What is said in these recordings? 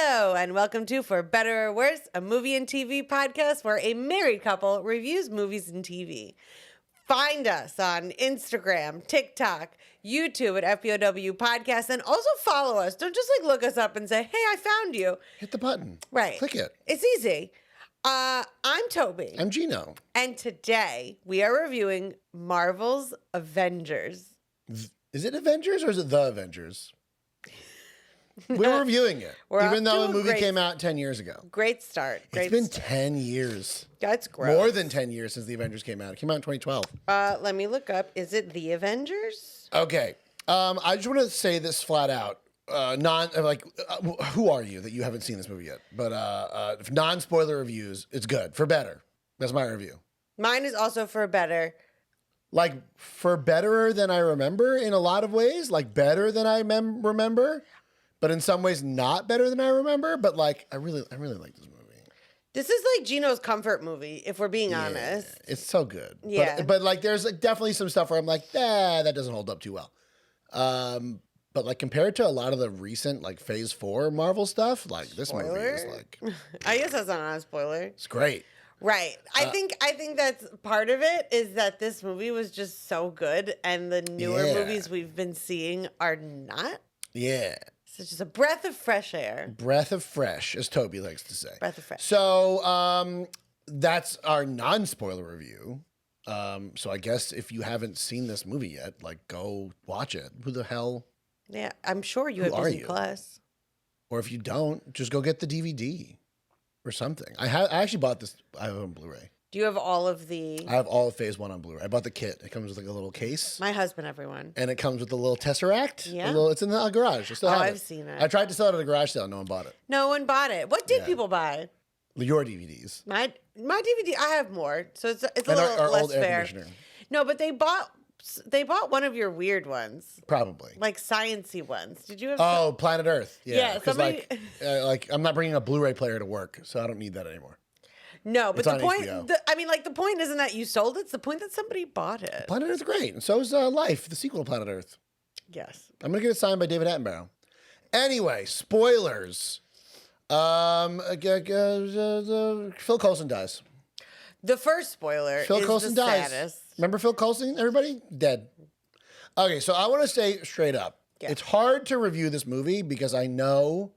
Hello, and welcome to For Better or Worse, a movie and TV podcast where a married couple reviews movies and TV. Find us on Instagram, TikTok, YouTube at FBOW Podcast, and also follow us. Don't just look us up and say, hey, I found you. Hit the button. Right. Click it. It's easy. I'm Toby. I'm Gino. And today we are reviewing Marvel's Avengers. Is it Avengers or is it The Avengers? We're reviewing it, even though the movie came out 10 years ago. Great start. It's been 10 years. That's gross. More than 10 years since The Avengers came out. It came out in 2012. Let me look up. Is it The Avengers? Okay. I just want to say this flat out. Who are you that you haven't seen this movie yet? But non-spoiler reviews, it's good. For better. That's my review. Mine is also for better. Like, for betterer than I remember in a lot of ways. Like, better than I remember. But in some ways, not better than I remember. But like, I really like this movie. This is like Gino's comfort movie, if we're being honest. It's so good. Yeah. But like, there's like definitely some stuff where I'm like, that doesn't hold up too well. But like compared to a lot of the recent like Phase 4 Marvel stuff, like this movie is like, I guess that's not a spoiler. It's great. Right. I think that's part of it is that this movie was just so good, and the newer movies we've been seeing are not. Yeah. So it's just a breath of fresh air. Breath of fresh, as Toby likes to say. Breath of fresh. So that's our non-spoiler review. So I guess if you haven't seen this movie yet, like go watch it. Who the hell? Yeah, I'm sure you have Disney Plus. Or if you don't, just go get the DVD or something. I actually bought this. I have it on Blu-ray. Do you have all of the... I have all of Phase 1 on Blu-ray. I bought the kit. It comes with like a little case. My husband, everyone. And it comes with a little Tesseract. Yeah. It's in the garage. I still have it. I've seen it. I tried to sell it at a garage sale. No one bought it. No one bought it. What did people buy? Your DVDs. My DVD, I have more. So it's a and little our less old air fair. conditioner. No, but they bought one of your weird ones. Probably. Like sciencey ones. Did you have Oh, Planet Earth. Yeah, somebody... like I'm not bringing a Blu-ray player to work, so I don't need that anymore. No, but it's the point, HBO. The point isn't that you sold it. It's the point that somebody bought it. Planet Earth's great. And so is Life, the sequel to Planet Earth. Yes. I'm going to get it signed by David Attenborough. Anyway, spoilers. Phil Coulson dies. The first spoiler Phil is Coulson the dies. saddest. Remember Phil Coulson, everybody? Dead. Okay, so I want to say straight up. Yeah. It's hard to review this movie because I know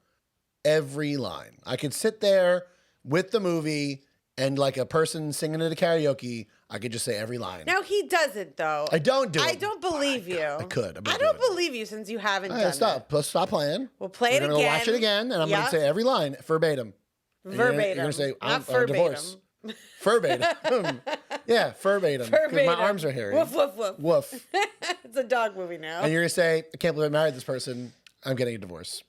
every line. I could sit there with the movie and like a person singing at a karaoke, I could just say every line. Now he doesn't though. I don't do it. I don't believe you. I could. I don't believe you since you haven't done it. Stop playing. We'll play it again. We're going to watch it again, and I'm going to say every line verbatim. Verbatim. You're going to say, I'm divorce. Verbatim. Yeah, verbatim. Because my arms are hairy. Woof, woof, woof. Woof. It's a dog movie now. And you're going to say, I can't believe I married this person. I'm getting a divorce.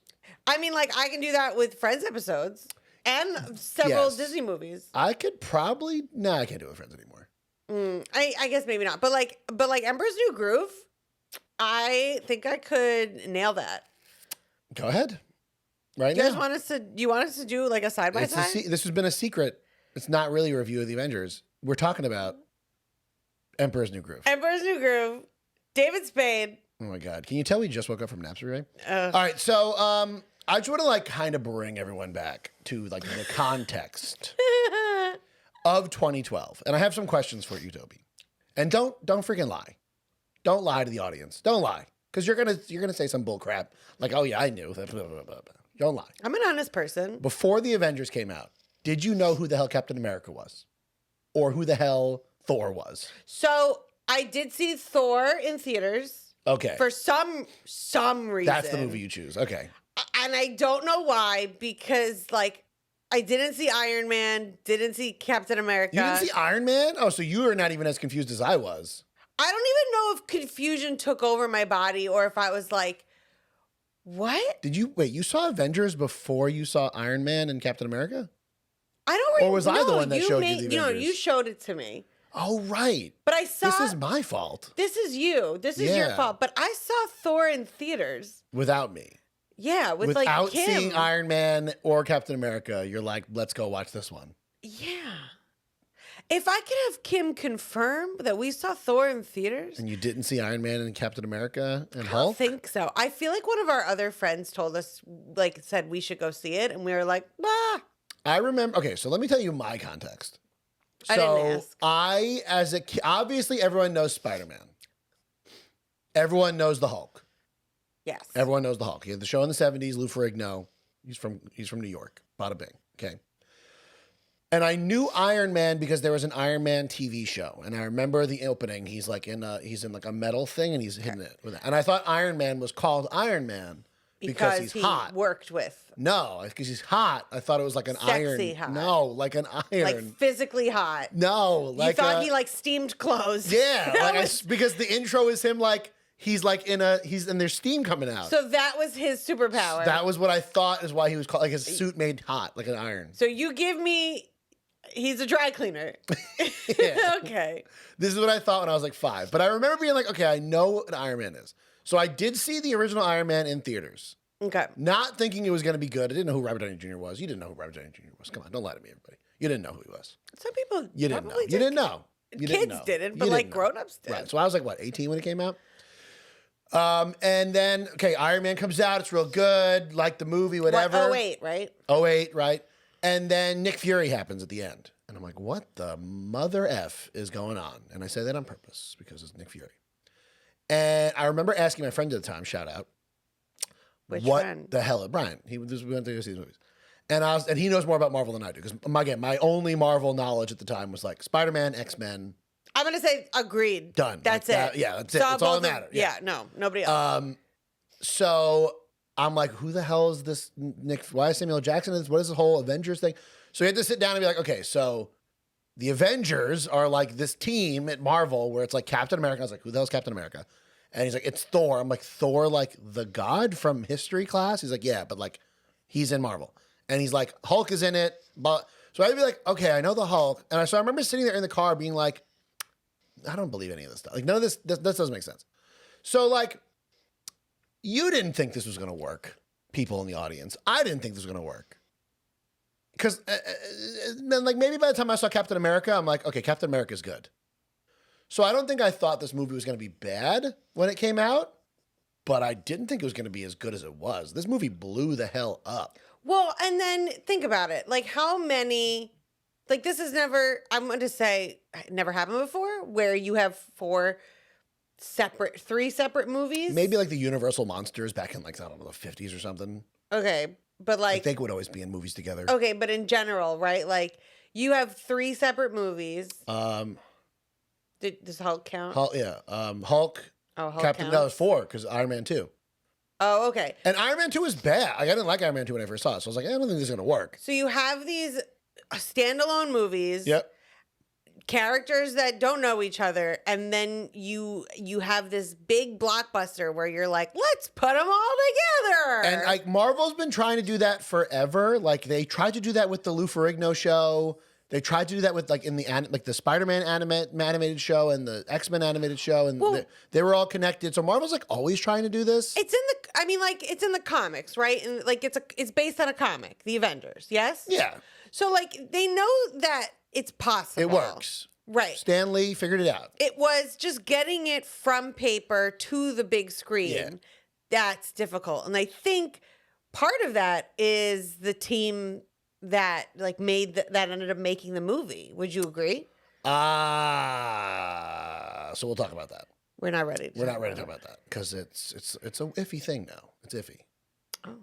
I mean, like, I can do that with Friends episodes and several Disney movies. I could probably... No, I can't do it with Friends anymore. I guess maybe not. But like Emperor's New Groove, I think I could nail that. Go ahead. Right now. Do you want us to do like a side-by-side? This has been a secret. It's not really a review of the Avengers. We're talking about Emperor's New Groove. Emperor's New Groove. David Spade. Oh my God. Can you tell we just woke up from naps, right? All right. So I just want to like kind of bring everyone back to like the context of 2012. And I have some questions for you, Toby. And don't freaking lie. Don't lie to the audience. Don't lie. Because you're gonna say some bull crap. Like, oh yeah, I knew. Don't lie. I'm an honest person. Before the Avengers came out, did you know who the hell Captain America was? Or who the hell Thor was? So I did see Thor in theaters. Okay. For some reason. That's the movie you choose. Okay. And I don't know why, because like I didn't see Iron Man, didn't see Captain America. You didn't see Iron Man? Oh, so you are not even as confused as I was. I don't even know if confusion took over my body or if I was like, what? You saw Avengers before you saw Iron Man and Captain America? I don't remember. Or was I the one that showed you the Avengers? No, you showed it to me. Oh, right. But I saw... This is my fault. This is you. This is your fault. But I saw Thor in theaters. Without me. Yeah, without Kim. Seeing Iron Man or Captain America, you're like, let's go watch this one. Yeah. If I could have Kim confirm that we saw Thor in theaters, And you didn't see Iron Man and Captain America and I don't Hulk? think so. I feel like one of our other friends told us, like, said we should go see it, and we were like, bah. I remember. Okay, so let me tell you my context. I didn't ask. As a kid, obviously everyone knows Spider-Man. Everyone knows the Hulk. Yes. Everyone knows the Hulk. He had the show in the 70s, Lou Ferrigno. He's from New York. Bada bing. Okay. And I knew Iron Man because there was an Iron Man TV show. And I remember the opening. He's in like a metal thing and he's hitting it with it. And I thought Iron Man was called Iron Man because he's he hot. worked with. No, because he's hot. I thought it was like an Sexy iron. hot. No, like an iron. Like physically hot. No, like you thought he like steamed clothes. Yeah, That like was- because the intro is him like he's and there's steam coming out. So that was his superpower. That was what I thought is why he was called, like his suit made hot, like an iron. So you give me, he's a dry cleaner. Yeah. Okay. This is what I thought when I was like 5. But I remember being like, okay, I know what an Iron Man is. So I did see the original Iron Man in theaters. Okay. Not thinking it was going to be good. I didn't know who Robert Downey Jr. was. You didn't know who Robert Downey Jr. was. Come on, don't lie to me, everybody. You didn't know who he was. Some people You didn't know. probably You didn't know. You Kids didn't know. didn't, You but like know. grown-ups did. Right. So I was like, what, 18 when it came out? And then, okay, Iron Man comes out. It's real good. Like the movie, whatever. Oh, wait, right? 08, right? And then Nick Fury happens at the end. And I'm like, what the mother F is going on? And I say that on purpose because it's Nick Fury. And I remember asking my friend at the time, shout out, Which what friend? the hell? Brian. We went to go see these movies. And he knows more about Marvel than I do. Because again, my only Marvel knowledge at the time was like Spider-Man, X-Men. I'm going to say agreed. Done. That's Like it. that- yeah, that's it. Saw That's all both that of- matters. Yeah, no, nobody else. So I'm like, who the hell is this Nick? Why is Samuel L. Jackson in this? What is this whole Avengers thing? So we had to sit down and be like, okay, so the Avengers are like this team at Marvel where it's like Captain America. I was like, who the hell's Captain America? And he's like, it's Thor. I'm like, Thor, like the god from history class? He's like, yeah, but like he's in Marvel. And he's like, Hulk is in it. But so I'd be like, okay, I know the Hulk. And so I remember sitting there in the car being like, I don't believe any of this stuff. Like none of this doesn't make sense. So like, you didn't think this was going to work, people in the audience. I didn't think this was going to work. Because then, like, maybe by the time I saw Captain America, I'm like, okay, Captain America's good. So I don't think I thought this movie was going to be bad when it came out, but I didn't think it was going to be as good as it was. This movie blew the hell up. Well, and then think about it. Like, how many, like, this has never, I'm going to say, never happened before, where you have three separate movies? Maybe like the Universal Monsters back in, like, I don't know, the 50s or something. Okay, but Like, like, they would always be in movies together. okay, but in general, right? Like, you have 3 separate movies. Does Hulk count? Hulk, Hulk, Oh, Hulk Captain, counts? no, it's 4, because Iron Man 2. Oh, okay. And Iron Man 2 is bad. Like, I didn't like Iron Man 2 when I first saw it. So I was like, I don't think this is going to work. So you have these standalone movies. Yep. Characters that don't know each other, and then you have this big blockbuster where you're like, let's put them all together. And like Marvel's been trying to do that forever. Like they tried to do that with the Lou Ferrigno show. They tried to do that with like in the like the Spider-Man animated show and the X-Men animated show, and Well- they were all connected. So Marvel's like always trying to do this. it's in the, I mean, like, it's in the comics, right? And like it's based on a comic, The Avengers, yes? Yeah, So like they know that it's possible. it works. Right. Stan Lee figured it out. It was just getting it from paper to the big screen. Yeah. That's difficult. And I think part of that is the team that like made that ended up making the movie. Would you agree? So we'll talk about that. We're not ready. We're not ready to talk about that because it's a iffy thing now. It's iffy. Oh.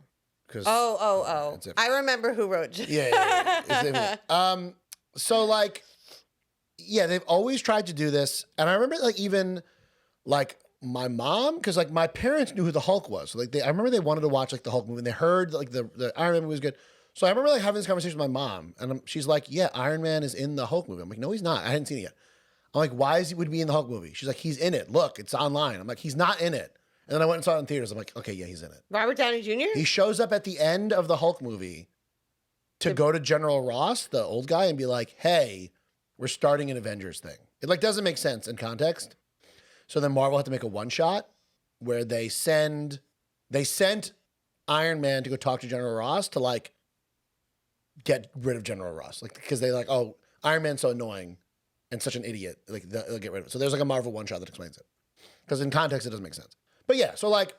'Cause- Oh. it's iffy. I remember who wrote. Yeah. It's iffy. So like, yeah, they've always tried to do this, and I remember like even like my mom, because like my parents knew who the Hulk was. So like I remember they wanted to watch like the Hulk movie, and they heard like the Iron Man movie was good. So I remember like having this conversation with my mom, and she's like, "Yeah, Iron Man is in the Hulk movie." I'm like, "No, he's not. I hadn't seen it yet." I'm like, "Why would he be in the Hulk movie?" She's like, "He's in it. Look, it's online." I'm like, "He's not in it." And then I went and saw it in theaters. I'm like, "Okay, yeah, he's in it." Robert Downey Jr. He shows up at the end of the Hulk movie to go to General Ross, the old guy, and be like, "Hey, we're starting an Avengers thing." It like doesn't make sense in context. So then Marvel had to make a one shot where they sent Iron Man to go talk to General Ross to like get rid of General Ross, like because they like, oh, Iron Man's so annoying. and such an idiot. Like they'll get rid of it. So there's like a Marvel one shot that explains it. Because in context, it doesn't make sense. But yeah, so like,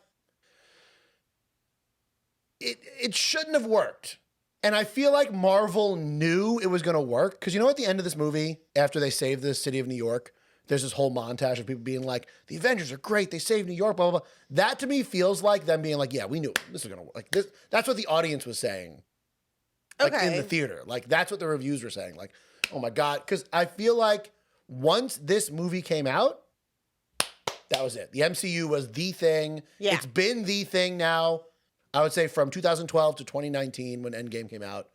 it shouldn't have worked. And I feel like Marvel knew it was going to work. Because you know at the end of this movie, after they save the city of New York, there's this whole montage of people being like, the Avengers are great. They saved New York, blah, blah, blah. That to me feels like them being like, yeah, we knew this was going to work. Like this, that's what the audience was saying. Like in the theater. Like that's what the reviews were saying. Like, oh my God. Because I feel like once this movie came out, that was it. The MCU was the thing. Yeah. It's been the thing now. I would say from 2012 to 2019 when Endgame came out.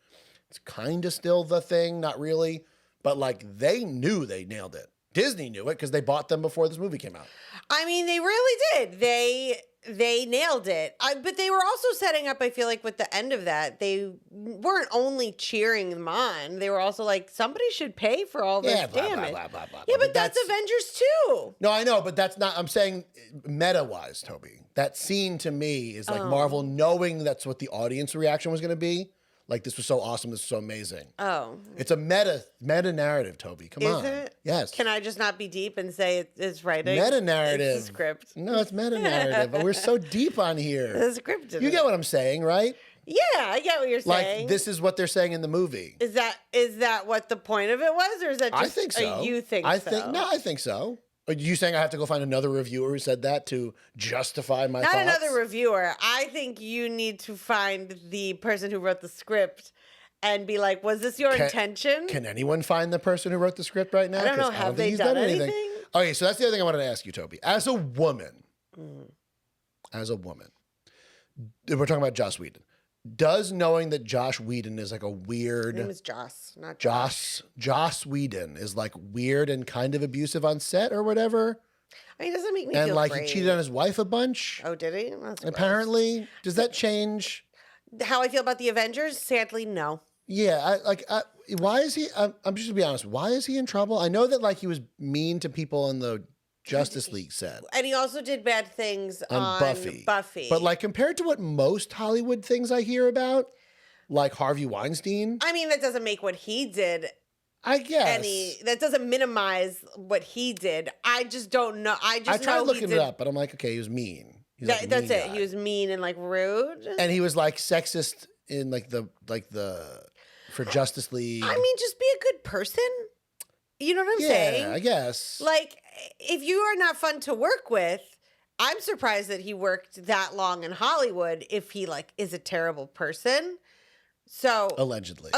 It's kind of still the thing, not really. But like they knew they nailed it. Disney knew it because they bought them before this movie came out. I mean, they really did. They nailed it. But they were also setting up, I feel like, with the end of that, they weren't only cheering them on. They were also like, somebody should pay for all this damage. Yeah, but that's Avengers 2. No, I know, but that's not, I'm saying meta-wise, Toby. That scene to me is like Marvel knowing that's what the audience reaction was going to be. Like, this was so awesome. This was so amazing. Oh. It's a meta narrative, Toby. Come on. Is it? Yes. Can I just not be deep and say it's writing? Meta narrative. It's a script. No, it's meta narrative. But we're so deep on here. The script. You get what I'm saying, right? Yeah, I get what you're saying. Like, this is what they're saying in the movie. Is that what the point of it was? Or is that just I think so. You think so? I think so. Are you saying I have to go find another reviewer who said that to justify my thoughts? Not another reviewer. I think you need to find the person who wrote the script and be like, was this your intention? Can anyone find the person who wrote the script right now? I don't know. Have they done anything? Okay, so that's the other thing I wanted to ask you, Toby. As a woman, we're talking about Joss Whedon. Does knowing that Joss Whedon is like a weird... His name is Joss, not Josh. Joss Whedon is like weird and kind of abusive on set or whatever? I mean, it doesn't make me feel great. And like he cheated on his wife a bunch? Oh, did he? That's apparently. gross. Does that change? How I feel about the Avengers? Sadly, no. Yeah, why is he... I'm just going to be honest. Why is he in trouble? I know that like he was mean to people in the Justice League set. And he also did bad things on Buffy. But like compared to what most Hollywood things I hear about, like Harvey Weinstein. I mean, that doesn't make what he did... I guess. That doesn't minimize what he did. I just don't know. I tried looking it up, but I'm like, okay, he was mean. That's it. Guy. He was mean and like rude. And he was like sexist in like the for Justice League. I mean, just be a good person. You know what I'm saying? Yeah, I guess. Like, if you are not fun to work with, I'm surprised that he worked that long in Hollywood if he like is a terrible person. So allegedly.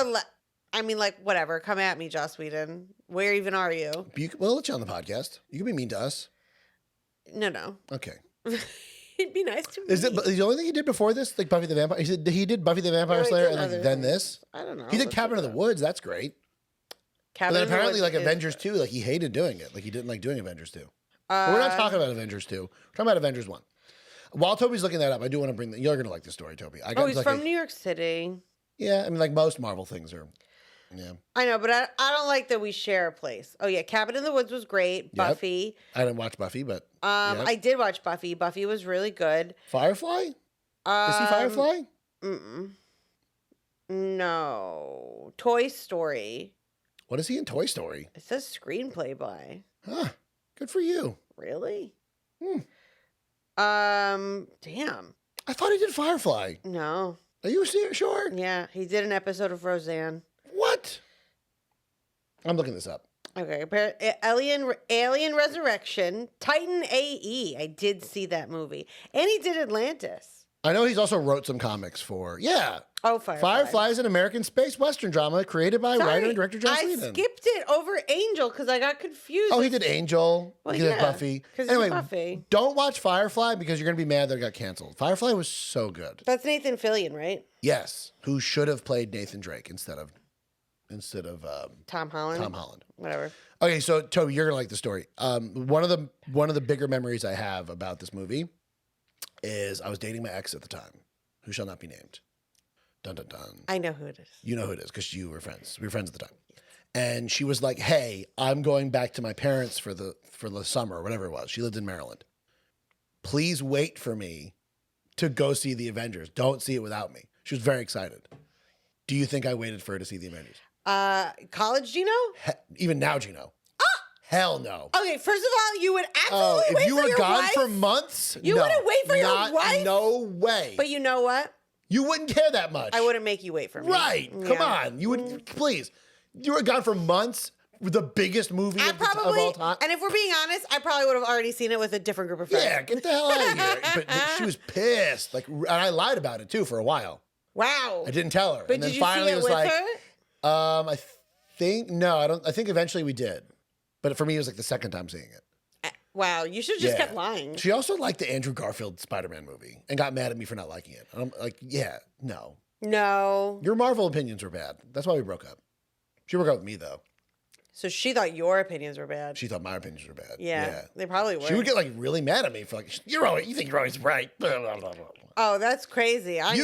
I mean, like, whatever. Come at me, Joss Whedon. Where even are you? We'll let you on the podcast. You can be mean to us. No. Okay. It'd be nice to me. Is it the only thing he did before this? Like Buffy the Vampire? He did Buffy the Vampire Slayer and like then this? I don't know. He did Cabin in the Woods. That's great. But then apparently like Avengers 2, like he hated doing it. Like he didn't like doing Avengers 2. But we're not talking about Avengers 2. We're talking about Avengers 1. While Toby's looking that up, I do want to bring you're going to like this story, Toby. He's from New York City. Yeah, I mean like most Marvel things are. Yeah. I know, but I don't like that we share a place. Oh yeah, Cabin in the Woods was great. Buffy. I didn't watch Buffy, but I did watch Buffy. Buffy was really good. Firefly? Is he Firefly? No. Toy Story. What is he in Toy Story? It says screenplay by. Huh. Good for you. Really? Damn. I thought he did Firefly. No. Are you sure? Yeah, he did an episode of Roseanne. What? I'm looking this up. Okay. Alien Resurrection, Titan AE. I did see that movie. And he did Atlantis. I know he's also wrote some comics for, Oh, Firefly is an American space western drama created by writer and director Joss Whedon. I skipped it over Angel because I got confused. Oh, he did Angel. Well, he did Buffy. Anyway, Buffy. Don't watch Firefly because you're going to be mad that it got canceled. Firefly was so good. That's Nathan Fillion, right? Yes, who should have played Nathan Drake instead of Tom Holland. Tom Holland. Whatever. Okay, so Toby, you're gonna like the story. One of the bigger memories I have about this movie is I was dating my ex at the time, who shall not be named. Dun dun dun. I know who it is. You know who it is because you were friends. We were friends at the time. Yes. And she was like, "Hey, I'm going back to my parents for the summer, or whatever it was." She lived in Maryland. Please wait for me to go see the Avengers. Don't see it without me. She was very excited. Do you think I waited for her to see the Avengers? College Gino? Even now, Gino. Hell no. Okay, first of all, you would absolutely wait if you for were your gone wife. for months, You no, wouldn't wait for your wife? No way. But you know what? You wouldn't care that much. I wouldn't make you wait for me. Right. Come on. You would, please. You were gone for months with the biggest movie of all time. And if we're being honest, I probably would have already seen it with a different group of friends. Yeah, get the hell out of here. But she was pissed. Like, and I lied about it too for a while. Wow. I didn't tell her. But and then did you finally see it it was with like, her? I think, no, I don't. I think eventually we did. But for me, it was like the second time seeing it. Wow, you should have just kept lying. She also liked the Andrew Garfield Spider-Man movie and got mad at me for not liking it. I'm like, yeah, no. No. Your Marvel opinions were bad. That's why we broke up. She broke up with me, though. So she thought your opinions were bad. She thought my opinions were bad. Yeah, they probably were. She would get like really mad at me for like, you think you're always right. Blah, blah, blah, blah. Oh, that's crazy. I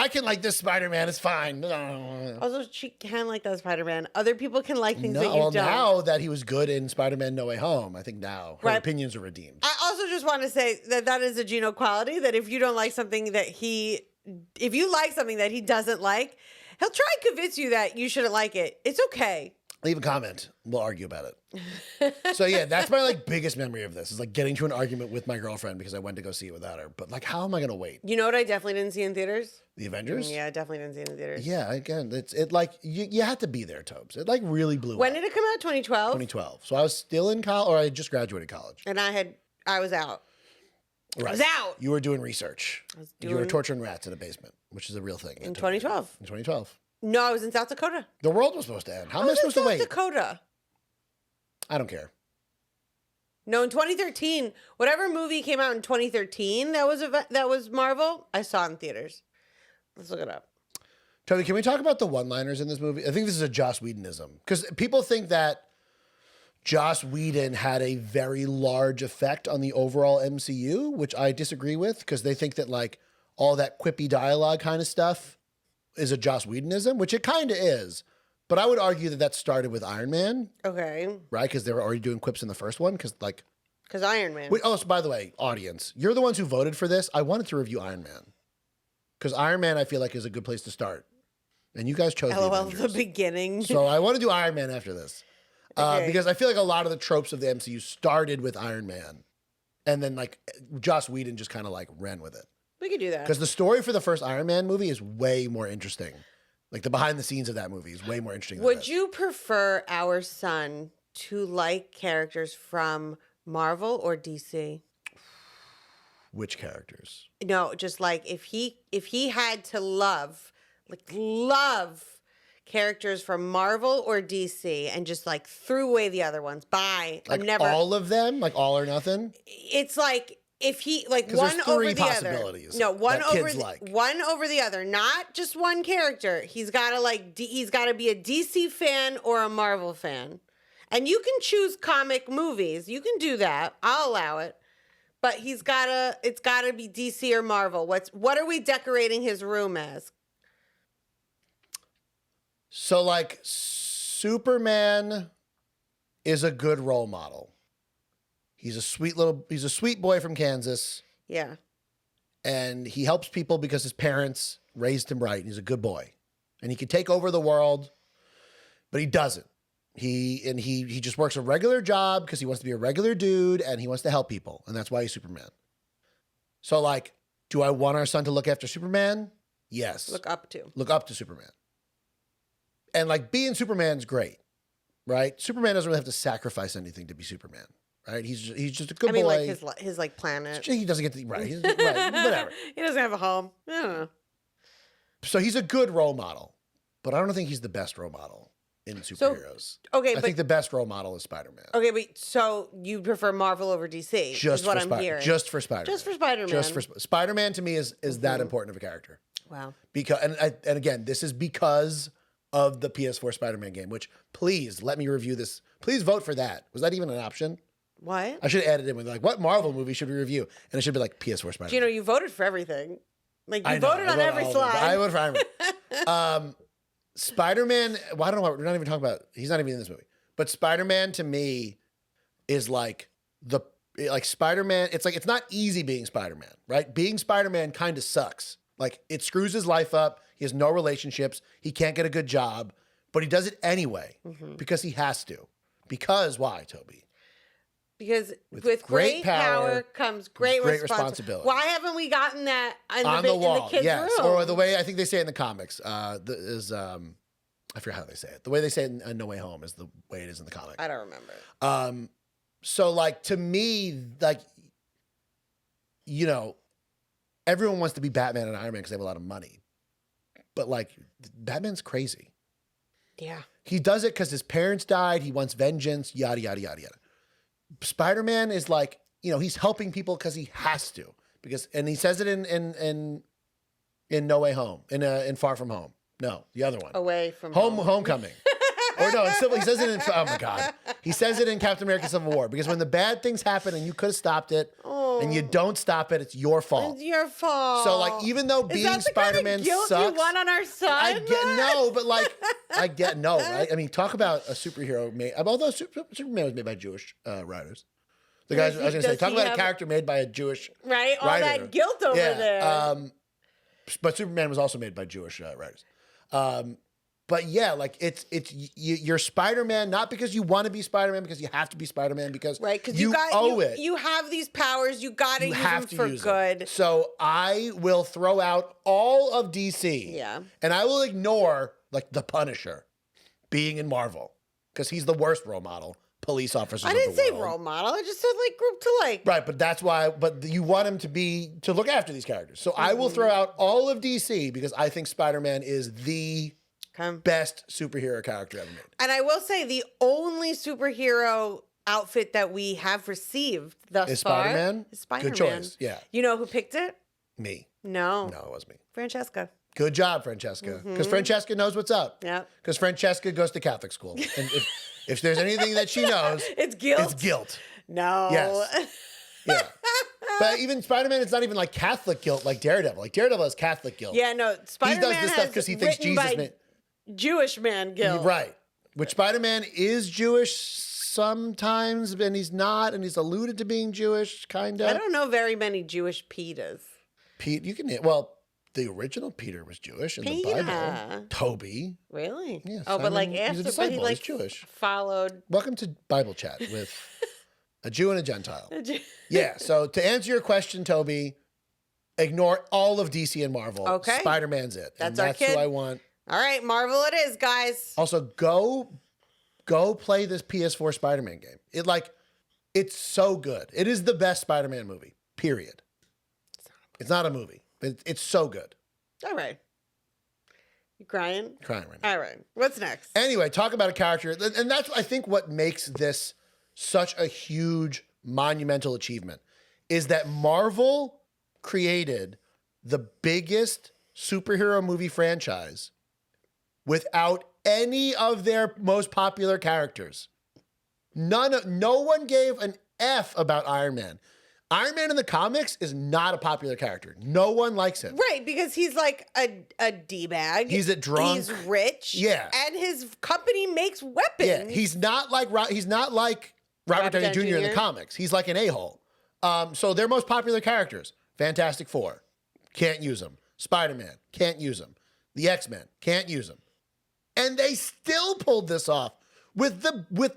can like this Spider-Man. It's fine. Also, she can like that Spider-Man. Other people can like things that you well, don't. now that he was good in Spider-Man No Way Home, I think now her Right. opinions are redeemed. I also just want to say that is a Gino quality, that if you don't like something that if you like something that he doesn't like, he'll try and convince you that you shouldn't like it. It's okay. Leave a comment. We'll argue about it. So yeah, that's my like biggest memory of this is like getting to an argument with my girlfriend because I went to go see it without her. But like, how am I gonna wait? You know what I definitely didn't see in theaters? The Avengers? Yeah, I definitely didn't see it in theaters. Yeah, again, it like you had to be there, Tobes. It like really blew When up. did it come out? 2012? 2012. So I was still in college, or I had just graduated college. And I was out. Right. I was out. You were doing research. You were doing- torturing rats in a basement, which is a real thing. In 2012. In 2012. No, I was in South Dakota. The world was supposed to end. How am I was in supposed to South wait? Dakota. I don't care. No, in 2013, whatever movie came out in 2013 that was Marvel, I saw in theaters. Let's look it up. Toby, can we talk about the one-liners in this movie? I think this is a Joss Whedonism. Because people think that Joss Whedon had a very large effect on the overall MCU, which I disagree with, because they think that like all that quippy dialogue kind of stuff is a Joss Whedonism, which it kind of is. But I would argue that started with Iron Man, Okay. right? Because they were already doing quips in the first one. Because Iron Man. wait, oh, so by the way, audience, you're the ones who voted for this. I wanted to review Iron Man. Because Iron Man, I feel like, is a good place to start. And you guys chose the LOL, Avengers. the beginning. So I want to do Iron Man after this. Okay. Because I feel like a lot of the tropes of the MCU started with Iron Man. And then like Joss Whedon just kind of like ran with it. We could do that. Because the story for the first Iron Man movie is way more interesting. Like the behind the scenes of that movie is way more interesting than Would this. you prefer our son to like characters from Marvel or DC? Which characters? No, just like if he had to love characters from Marvel or DC and just like threw away the other ones. Bye. Like I'm never. all of them? Like all or nothing? It's like if he like 'Cause one there's over three the other. possibilities No, one that over kids like. one over the other. Not just one character. He's got to he's got to be a DC fan or a Marvel fan. And you can choose comic movies. You can do that. I'll allow it. But it's got to be DC or Marvel. What are we decorating his room as? So like Superman is a good role model. He's a sweet boy from Kansas, Yeah. and he helps people because his parents raised him right. And he's a good boy, and he can take over the world, but he doesn't. He just works a regular job because he wants to be a regular dude and he wants to help people, and that's why he's Superman. So like, do I want our son to look after Superman? Yes. Look up to Superman. And like being Superman's great, right? Superman doesn't really have to sacrifice anything to be Superman, right? He's just a good boy. like his like planet. He doesn't get to right. Whatever. He doesn't have a home. I don't know. So he's a good role model, but I don't think he's the best role model in superheroes. Okay, I think the best role model is Spider-Man. Okay, but so you prefer Marvel over DC? Just is what for I'm hearing. Just for Spider-Man. Just for Spider-Man. Just for Spider-Man to me is that important of a character. Wow. Because and again, this is because of the PS4 Spider-Man game, which please let me review this. Please vote for that. Was that even an option? What? I should have added it with like, what Marvel movie should we review? And it should be like PS4 Spider-Man. Gino, you voted for everything. Like you I know, voted on every slide. I voted for Iron Man. Spider-Man, well, I don't know what we're not even talking about. He's not even in this movie. But Spider-Man to me is like Spider-Man. It's like, it's not easy being Spider-Man, right? Being Spider-Man kind of sucks. Like it screws his life up. He has no relationships. He can't get a good job, but he does it anyway because he has to. Because why, Toby? Because with great power comes great responsibility. Why haven't we gotten that on the wall? In the kids' Yes, room? or the way I think they say it in the comics I forget how they say it. The way they say it in No Way Home is the way it is in the comic. I don't remember. So like to me, like, you know, everyone wants to be Batman and Iron Man because they have a lot of money, but like Batman's crazy. Yeah, he does it because his parents died. He wants vengeance. Yada yada yada yada. Spider-Man is like, you know, he's helping people because he has to, and he says it in No Way Home, in Far From Home. No, the other one. Away From Home. Homecoming. Or no, in Civil, he says it in, oh my God. He says it in Captain America Civil War, because when the bad things happen and you could have stopped it, and you don't stop it, it's your fault. It's your fault. So like, even though being Spider-Man kind of guilt sucks. You want on our side? I get, no, but like, I get, no, right? I mean, talk about a superhero made, although Superman was made by Jewish writers. The guys, I was going to say, talk about a character made by a Jewish right? All writer. That guilt over there. But Superman was also made by Jewish writers. But yeah, like you're Spider-Man, not because you want to be Spider-Man, because you have to be Spider-Man, because right, because you owe it. You have these powers, you got to use them for good. So I will throw out all of DC. Yeah. And I will ignore like the Punisher being in Marvel, because he's the worst role model. Police officers. I didn't say role model. I just said like group to like. Right, but that's why. But you want him to look after these characters. So I will throw out all of DC, because I think Spider-Man is the best superhero character ever made. And I will say the only superhero outfit that we have received thus far Spider-Man. is Spider-Man. Good choice. Yeah. You know who picked it? Me. No, it was me. Francesca. Good job, Francesca. Because Francesca knows what's up. Yeah. Because Francesca goes to Catholic school, and if there's anything that she knows, it's guilt. It's guilt. No. Yes. Yeah. But even Spider-Man, it's not even like Catholic guilt like Daredevil. Like Daredevil has Catholic guilt. Yeah, no. Spider-Man he does this stuff because he thinks Jesus made Jewish man guilt. Right. Which Spider-Man is Jewish sometimes, and he's not, and he's alluded to being Jewish, kind of. I don't know very many Jewish Peters. Pete, you can, well, the original Peter was Jewish in the Bible. Toby. Really? Yeah, oh, but like after, he's a disciple. But he like he's Jewish. Followed. Welcome to Bible Chat with a Jew and a Gentile. Yeah, so to answer your question, Toby, ignore all of DC and Marvel. Okay. Spider-Man's it. That's who I want. All right, Marvel it is, guys. Also, go play this PS4 Spider-Man game. It's so good. It is the best Spider-Man movie, period. It's not a movie. It's so good. All right. You crying? Crying right now. All right. What's next? Anyway, talk about a character. And that's, I think, what makes this such a huge, monumental achievement is that Marvel created the biggest superhero movie franchise without any of their most popular characters. No one gave an F about Iron Man. Iron Man in the comics is not a popular character. No one likes him. Right, because he's like a D-bag. He's a drunk. He's rich. Yeah. And his company makes weapons. Yeah, he's not like Robert Downey Jr. in the comics. He's like an a-hole. So their most popular characters, Fantastic Four, can't use them. Spider-Man, can't use them. The X-Men, can't use them. And they still pulled this off. With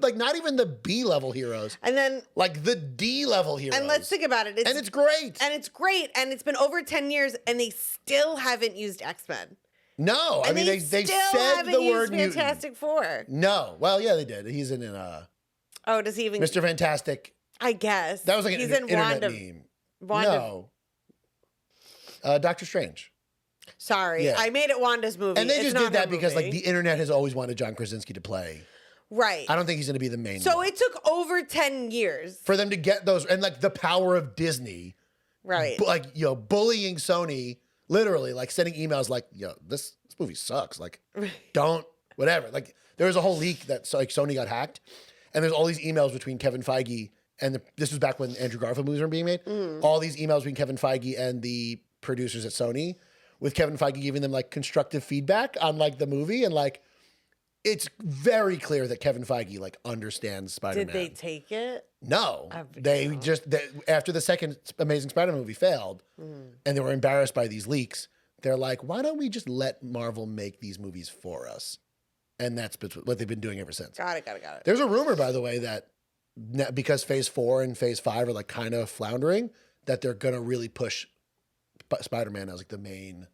like not even the B-level heroes. And then like the D-level heroes. And let's think about it. It's great. And it's great. And it's been over 10 years and they still haven't used X-Men. No. And I mean they said the word mutant. Fantastic Four. No. Well, yeah, they did. He's in oh, does he even Mr. Fantastic? I guess. That was like an internet meme. No. Doctor Strange. Sorry. Yeah. I made it Wanda's movie. And they just did that because like the internet has always wanted John Krasinski to play. Right. I don't think he's going to be the main So one. it took over 10 years. For them to get those, and like the power of Disney. Right. Like, bullying Sony, literally, like sending emails like, this movie sucks. Like, don't, whatever. Like, there was a whole leak that like Sony got hacked, and there's all these emails between Kevin Feige, and this was back when Andrew Garfield movies were being made. All these emails between Kevin Feige and the producers at Sony, with Kevin Feige giving them like constructive feedback on like the movie, and like, it's very clear that Kevin Feige like understands Spider-Man. Did they take it? No, after the second Amazing Spider-Man movie failed, and they were embarrassed by these leaks. They're like, why don't we just let Marvel make these movies for us? and that's what they've been doing ever since. Got it. There's a rumor, by the way, that because Phase 4 and Phase 5 are like kind of floundering, that they're gonna really push Spider-Man as like the main,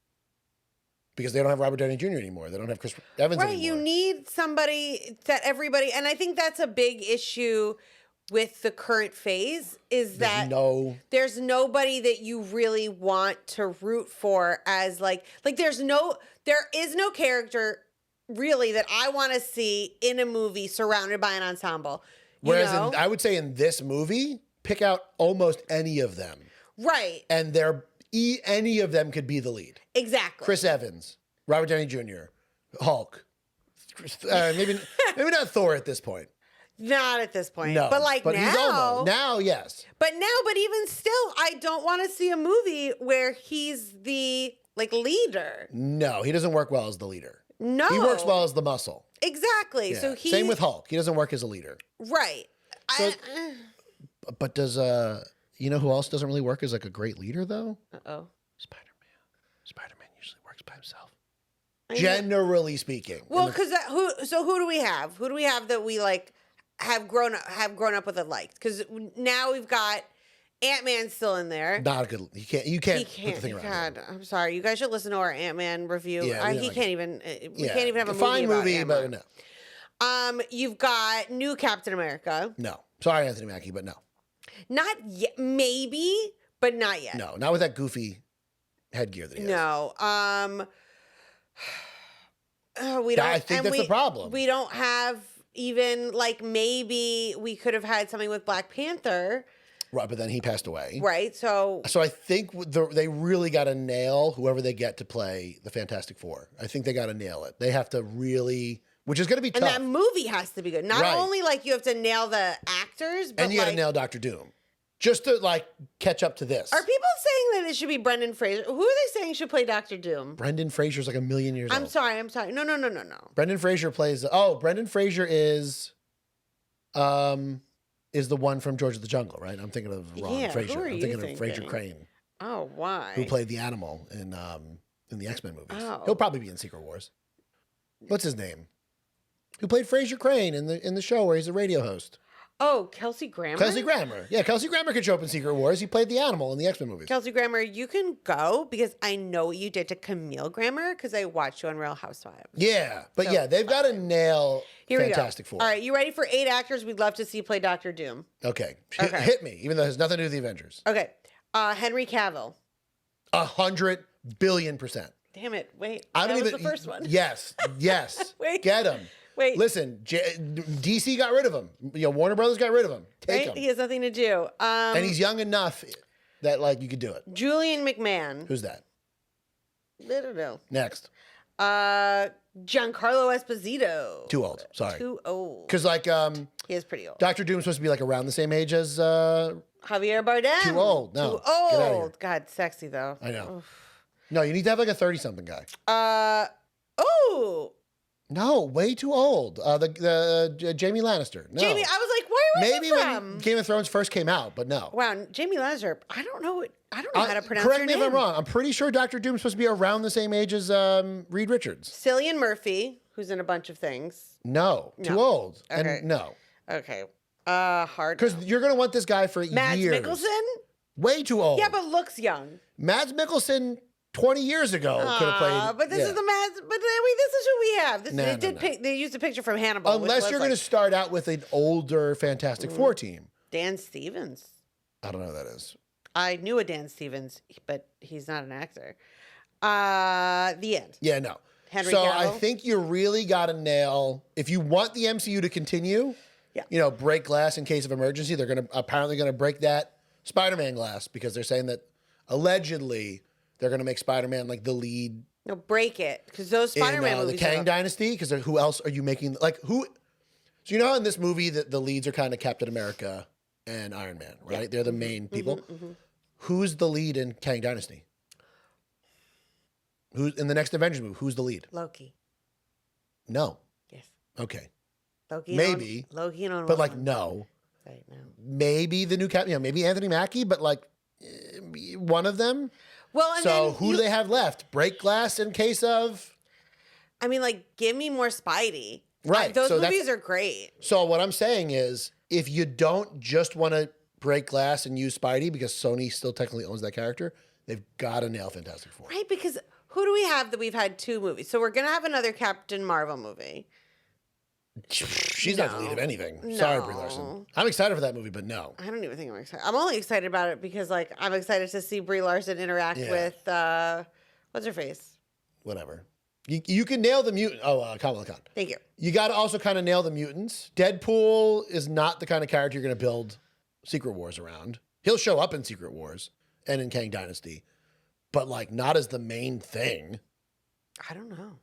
because they don't have Robert Downey Jr. anymore. They don't have Chris Evans anymore. Right, you need somebody that everybody, and I think that's a big issue with the current phase is that there's nobody that you really want to root for as like there is no character really that I want to see in a movie surrounded by an ensemble. Whereas I would say in this movie, pick out almost any of them. Right. And any of them could be the lead. Exactly. Chris Evans, Robert Downey Jr., Hulk. Maybe not Thor at this point. Not at this point. No. But like but now. He's almost. Now, yes. But even still, I don't want to see a movie where he's the like leader. No, he doesn't work well as the leader. No. He works well as the muscle. Exactly. Yeah. So Same with Hulk. He doesn't work as a leader. Right. So, but does you know who else doesn't really work as like a great leader though? Uh-oh. Spider-Man usually works by himself. Generally speaking. Well, because who do we have? Who do we have that we like have grown up with and liked? Because now we've got Ant-Man still in there. Not good. You can't put the thing around. God, I'm sorry. You guys should listen to our Ant-Man review. Yeah, We can't even have a fine movie, but Ant-Man. no. You've got new Captain America. No. Sorry, Anthony Mackie, but no. Not yet. Maybe, but not yet. No, not with that goofy headgear that he has. No. We don't. I think that's the problem. We don't have even like maybe we could have had something with Black Panther. Right, but then he passed away. Right, so I think they really got to nail whoever they get to play the Fantastic Four. I think they got to nail it. They have to really, which is going to be tough. And that movie has to be good. Not only like you have to nail the actors, but and you got to nail Doctor Doom. Just to like catch up to this. Are people saying that it should be Brendan Fraser? Who are they saying should play Doctor Doom? Brendan Fraser's like a million years old. I'm sorry. No. Brendan Fraser plays. Brendan Fraser is the one from George of the Jungle, right? I'm thinking of Ron Fraser. Who are I'm you thinking of Fraser Crane. Oh, why? Who played the animal in the X-Men movies. Oh. He'll probably be in Secret Wars. What's his name? Who played Fraser Crane in the show where he's a radio host? Oh, Kelsey Grammer? Kelsey Grammer. Yeah, Kelsey Grammer could show up in Secret Wars. He played the animal in the X-Men movies. Kelsey Grammer, you can go because I know what you did to Camille Grammer because I watched you on Real Housewives. Yeah, but they've got to nail Fantastic Four. All right, you ready for 8 actors we'd love to see play Doctor Doom? Okay. Hit me, even though it has nothing to do with the Avengers. Okay. Henry Cavill. 100 billion%. Damn it. Wait. I don't that even. was the first one. Yes. Wait. Get him. Wait. Listen, DC got rid of him. Warner Brothers got rid of him. Take him. He has nothing to do. And he's young enough that like you could do it. Julian McMahon. Who's that? I don't know. Next. Giancarlo Esposito. Too old. Sorry. Too old. Because like he is pretty old. Dr. Doom's supposed to be like around the same age as Javier Bardem. Too old. No. Too Get outta here. old. God, sexy though. I know. Oof. No, you need to have like a 30-something guy. Oh. No, way too old. The Jamie Lannister. No. Jamie, I was like, where was Maybe he from? when Game of Thrones first came out, but no. Wow, Jamie Lannister. I don't know how to pronounce Correct her me name. if I'm wrong. I'm pretty sure Dr. Doom's supposed to be around the same age as Reed Richards. Cillian Murphy, who's in a bunch of things. No, too old. Okay. And no. Okay. Hard. Because you're going to want this guy for Mads years. Mikkelsen? Way too old. Yeah, but looks young. Mads Mikkelsen 20 years ago could have played. But this is the Mads. But this is who we have. They used a picture from Hannibal. Unless you're going to start out with an older Fantastic Four team. Dan Stevens. I don't know who that is. I knew a Dan Stevens, but he's not an actor. The end. Yeah, no. Henry so Cavill. I think you really got to nail, if you want the MCU to continue, break glass in case of emergency, they're apparently going to break that Spider-Man glass because they're saying that allegedly they're going to make Spider-Man like the lead. No, break it because those Spider-Man in, movies. The Kang Dynasty, because who else are you making? Like who? So you know how in this movie the leads are kind of Captain America and Iron Man, right? Yeah. They're the main people. Mm-hmm. Who's the lead in Kang Dynasty? Who's in the next Avengers movie? Who's the lead? Loki. No. Yes. Okay. Loki. Maybe. Loki and but like no. Right now. Maybe the new Captain. Maybe Anthony Mackie, but like one of them. Well, and so then who do they have left? Break glass in case of. I mean, like, give me more Spidey. Right. Those So movies are great. So what I'm saying is, if you don't just want to break glass and use Spidey because Sony still technically owns that character, they've got to nail Fantastic Four. Right, because who do we have that we've had 2 movies? So we're going to have another Captain Marvel movie. She's not the lead of anything. No. Sorry, Brie Larson. I'm excited for that movie, but no. I don't even think I'm excited. I'm only excited about it because, like, I'm excited to see Brie Larson interact with, what's her face? Whatever. You can nail the mutant. Oh, Kamala Khan. Thank you. You got to also kind of nail the mutants. Deadpool is not the kind of character you're going to build Secret Wars around. He'll show up in Secret Wars and in Kang Dynasty, but like not as the main thing. I don't know.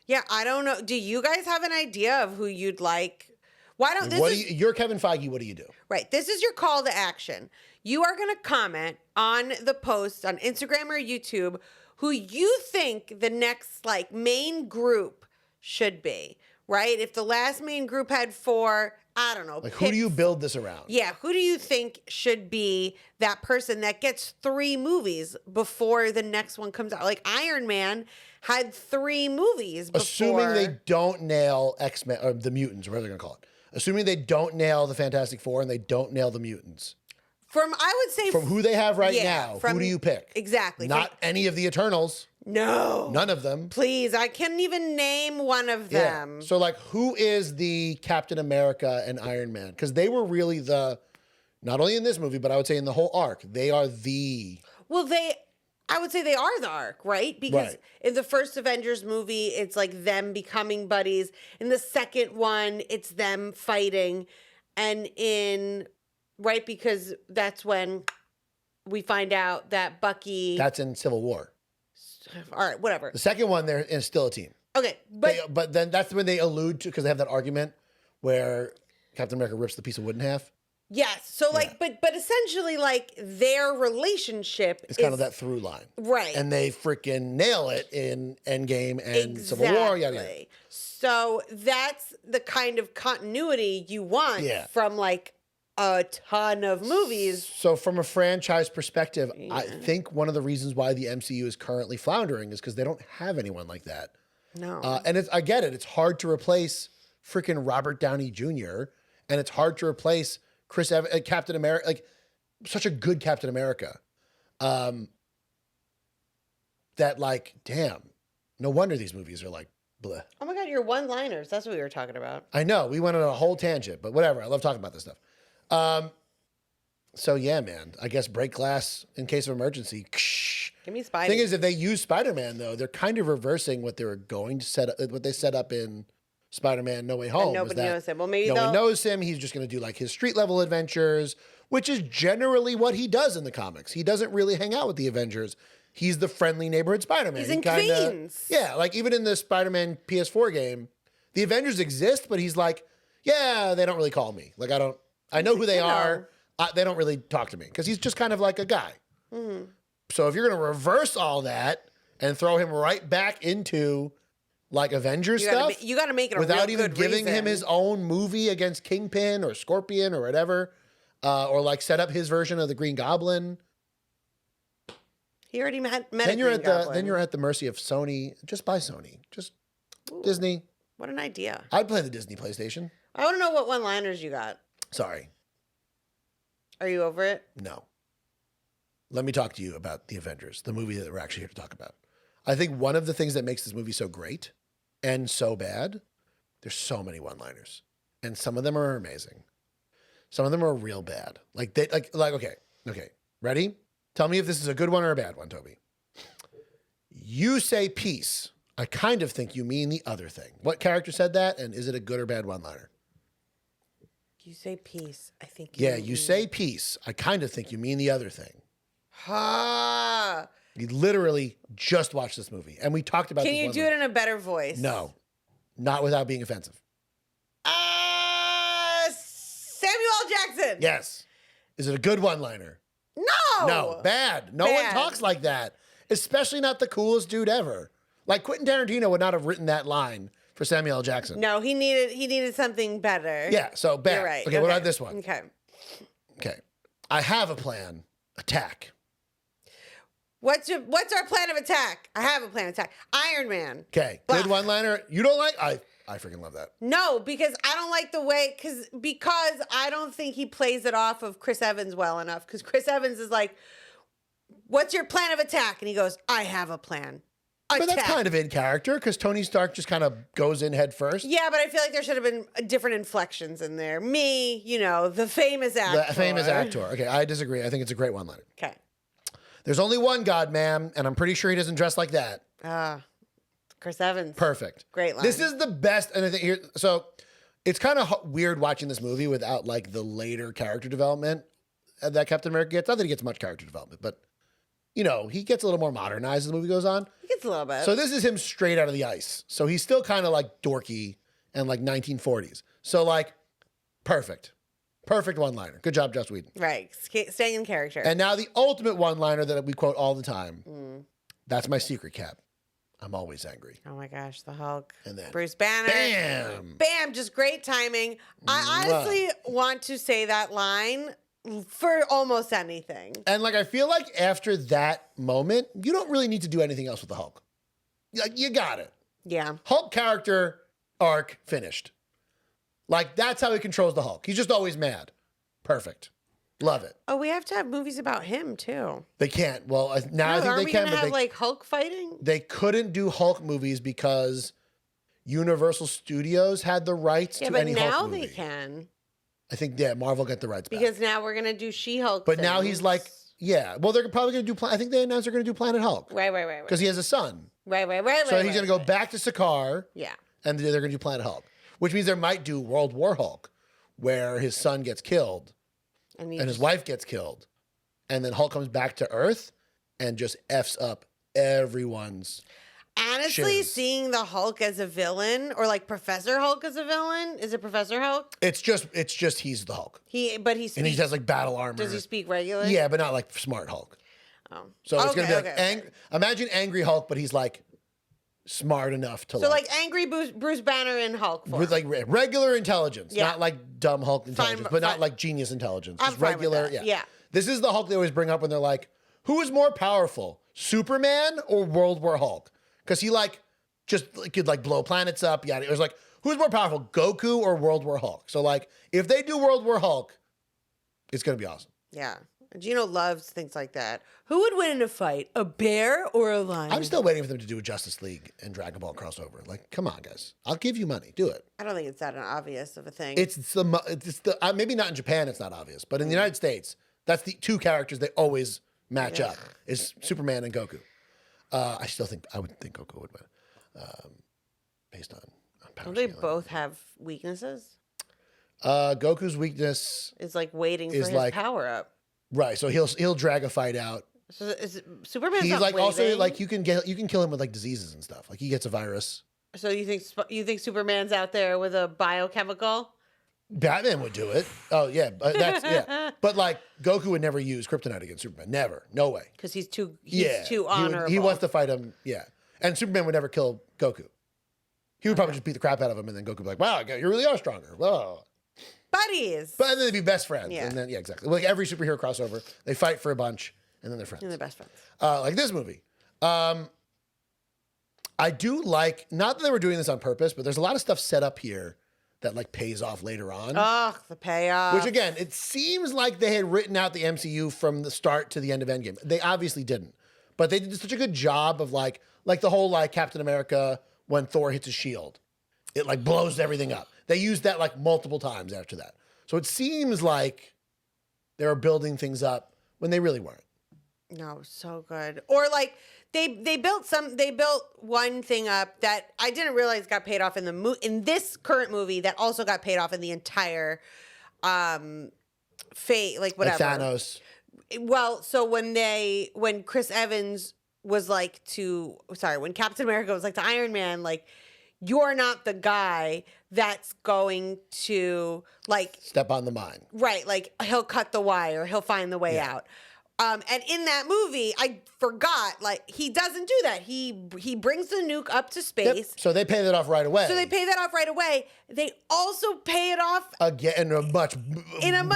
Yeah, I don't know. Do you guys have an idea of who you'd like? Why don't this? You're Kevin Feige. What do you do? Right. This is your call to action. You are going to comment on the post on Instagram or YouTube who you think the next like main group should be, right? If the last main group had 4, I don't know. Like who do you build this around? Yeah, who do you think should be that person that gets 3 movies before the next one comes out? Like Iron Man had 3 movies before. Assuming they don't nail X-Men or the mutants, or whatever they're going to call it. Assuming they don't nail the Fantastic Four and they don't nail the mutants. I would say from who they have right now, who do you pick? Exactly. Not any of the Eternals. No. None of them. Please, I can't even name one of them. Yeah. So like who is the Captain America and Iron Man? Because they were really not only in this movie, but I would say in the whole arc, they are the... Well, I would say they are the arc, right? Because in the first Avengers movie, it's like them becoming buddies. In the second one, it's them fighting. And right, because that's when we find out that Bucky... That's in Civil War. All right, whatever. The second one, they're still a team. Okay, but then that's when they allude to, because they have that argument where Captain America rips the piece of wood in half. Yes. So like, but essentially like their relationship is kind of that through line. Right. And they freaking nail it in Endgame and Civil War. Yada. So that's the kind of continuity you want from like a ton of movies. So from a franchise perspective, I think one of the reasons why the MCU is currently floundering is because they don't have anyone like that. No. And I get it. It's hard to replace freaking Robert Downey Jr. and it's hard to replace Chris Evans, Captain America, like such a good Captain America. That like, damn, no wonder these movies are like, bleh. Oh my God, your one-liners. That's what we were talking about. I know. We went on a whole tangent, but whatever. I love talking about this stuff. So yeah, man, I guess break glass in case of emergency. Give me Spidey. Thing is, if they use Spider-Man though, they're kind of reversing what they were going to set up, what they set up in Spider-Man No Way Home. And nobody knows him. Well, maybe no one knows him. He's just going to do like his street level adventures, which is generally what he does in the comics. He doesn't really hang out with the Avengers. He's the friendly neighborhood Spider-Man. He's in Queens. Yeah, like even in the Spider-Man PS4 game, the Avengers exist, but he's like, yeah, they don't really call me. Like I know who they are. They don't really talk to me because he's just kind of like a guy. Mm-hmm. So if you're going to reverse all that and throw him right back into like Avengers stuff, you got to make it a without real even good giving reason. him his own movie against Kingpin or Scorpion or whatever, or like set up his version of the Green Goblin. He already met then you're at the mercy of Sony. Just buy Sony. Just Disney. What an idea! I'd play the Disney PlayStation. I want to know what one-liners you got. Sorry. Are you over it? No. Let me talk to you about the Avengers, the movie that we're actually here to talk about. I think one of the things that makes this movie so great and so bad, there's so many one-liners, and some of them are amazing. Some of them are real bad. Like okay, ready? Tell me if this is a good one or a bad one, Toby. You say peace. I kind of think you mean the other thing. What character said that, and is it a good or bad one-liner? You say peace. I think you say peace. I kind of think you mean the other thing. Ha! You literally just watched this movie, and we talked about. Can you do it in a better voice? No, not without being offensive. Samuel Jackson. Yes. Is it a good one-liner? No. No, bad. No one talks like that, especially not the coolest dude ever. Like Quentin Tarantino would not have written that line for Samuel L. Jackson. No, he needed something better. Yeah, so bad. You're right. Okay, what about this one? Okay. I have a plan. Attack. What's our plan of attack? I have a plan of attack. Iron Man. Okay, good one-liner. You don't like? I freaking love that. No, because I don't like the way because I don't think he plays it off of Chris Evans well enough. Because Chris Evans is like, "What's your plan of attack?" And he goes, "I have a plan." But that's kind of in character because Tony Stark just kind of goes in head first. Yeah, but I feel like there should have been different inflections in there. Me, the famous actor. The famous actor. Okay, I disagree. I think it's a great one-liner. Okay. There's only one God, ma'am, and I'm pretty sure he doesn't dress like that. Chris Evans. Perfect. Great line. This is the best, and I think here. So it's kind of weird watching this movie without like the later character development that Captain America gets. Not that he gets much character development, but he gets a little more modernized as the movie goes on. He gets a little bit. So this is him straight out of the ice. So he's still kind of like dorky and like 1940s. So like, perfect. Perfect one-liner. Good job, Joss Whedon. Right. Staying in character. And now the ultimate one-liner that we quote all the time. That's my secret, Cap. I'm always angry. Oh my gosh, the Hulk. And then Bruce Banner. Bam! Bam, just great timing. I honestly want to say that line for almost anything. And like I feel like after that moment, you don't really need to do anything else with the Hulk. Like you got it. Yeah. Hulk character arc finished. Like that's how he controls the Hulk. He's just always mad. Perfect. Love it. Oh, we have to have movies about him too. They can't. Well, now I think they can, but have like Hulk fighting? They couldn't do Hulk movies because Universal Studios had the rights to any Hulk movie. Yeah, but now they can. I think Marvel got the rights back. Because now we're gonna do She-Hulk. But now he's like, yeah. Well, they're probably gonna do. I think they announced they're gonna do Planet Hulk. Right. Because he has a son. Right. So he's gonna go back to Sakaar. Yeah. And they're gonna do Planet Hulk, which means they might do World War Hulk, where his son gets killed, and his wife gets killed, and then Hulk comes back to Earth, and just f's up everyone's. Honestly, shiz. seeing the Hulk as a villain, or like Professor Hulk as a villain, is it Professor Hulk? It's just he's the Hulk. But he and he has like battle armor. Does he speak regularly? Yeah, but not like smart Hulk. Oh, so it's gonna be like imagine angry Hulk, but he's like smart enough to like angry Bruce Banner in Hulk form. With like regular intelligence, not like dumb Hulk intelligence, but not like genius intelligence. I'm Just regular, fine with that. Yeah. This is the Hulk they always bring up when they're like, "Who is more powerful, Superman or World War Hulk?" Because he like just could like blow planets up. Yeah, it was like, who's more powerful, Goku or World War Hulk? So like, if they do World War Hulk, it's gonna be awesome. Yeah. Gino loves things like that. Who would win in a fight, a bear or a lion? I'm still waiting for them to do a Justice League and Dragon Ball crossover. Like, come on, guys. I'll give you money. Do it. I don't think it's that obvious of a thing. It's the maybe not in Japan. It's not obvious, but in the United States, that's the two characters they always match up. Is Superman and Goku. I would think Goku would win, based on power. Don't they both have weaknesses? Goku's weakness is like waiting for his power up. Right, so he'll drag a fight out. So Superman's He's not like waiting. Also like you can kill him with like diseases and stuff. Like he gets a virus. So you think Superman's out there with a biochemical? Batman would do it. Oh yeah, that's yeah. But like Goku would never use kryptonite against Superman. Never, no way. Because he's too honorable. He wants to fight him. Yeah, and Superman would never kill Goku. He would probably just beat the crap out of him, and then Goku would be like, "Wow, you really are stronger." Whoa. Buddies. But then they'd be best friends. Yeah. And then, exactly. Like every superhero crossover, they fight for a bunch and then they're friends. And they're best friends. Like this movie. I do like, not that they were doing this on purpose, but there's a lot of stuff set up here that like pays off later on. Oh, the payoff. Which again, it seems like they had written out the MCU from the start to the end of Endgame. They obviously didn't. But they did such a good job of like the whole like Captain America when Thor hits his shield. It like blows everything up. They used that like multiple times after that. So it seems like they were building things up when they really weren't. No, so good. Or like they built one thing up that I didn't realize got paid off in this current movie that also got paid off in the entire fate, like whatever. Like Thanos. Well, so when Chris Evans was like when Captain America was like to Iron Man, like, you're not the guy that's going to like step on the mine. Right. Like he'll cut the wire. He'll find the way out. And in that movie, I forgot, like, he doesn't do that. He brings the nuke up to space. Yep. So they pay that off right away. So they pay that off right away. They also pay it off again in a much